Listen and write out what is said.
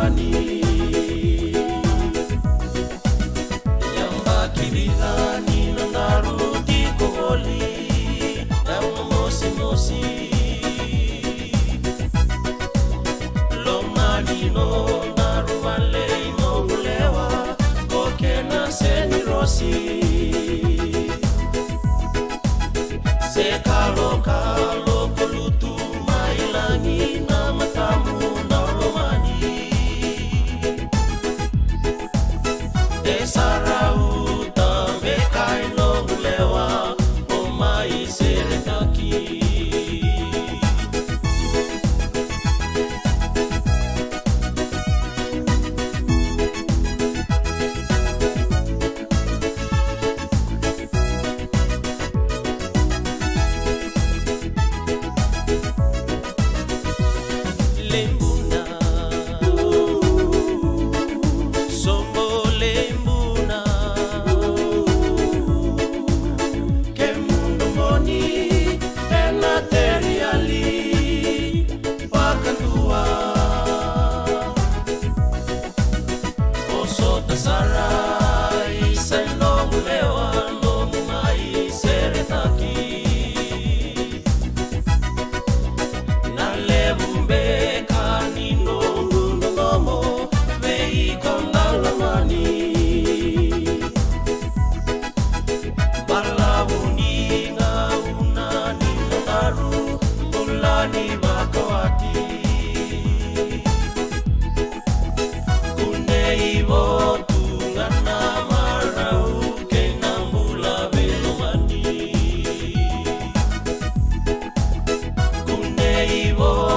narumani Yamba kibigani na naruti koholi Yamba mosi mosi Lomani no narumale no ulewa Kokena seni rosi Se kalo kalo kolutu mailangi na matamu na romani De sarauta mekai no ulewa o mai seretaki Lembuna Sombo lembuna Que mundo moni Ena teriali Pakandua Osota sarai Sai lomu lewa Lomu mai seretaki Na lebumbe Ni makawati Kunei votu ngana marau Kena mula velomani Kunei votu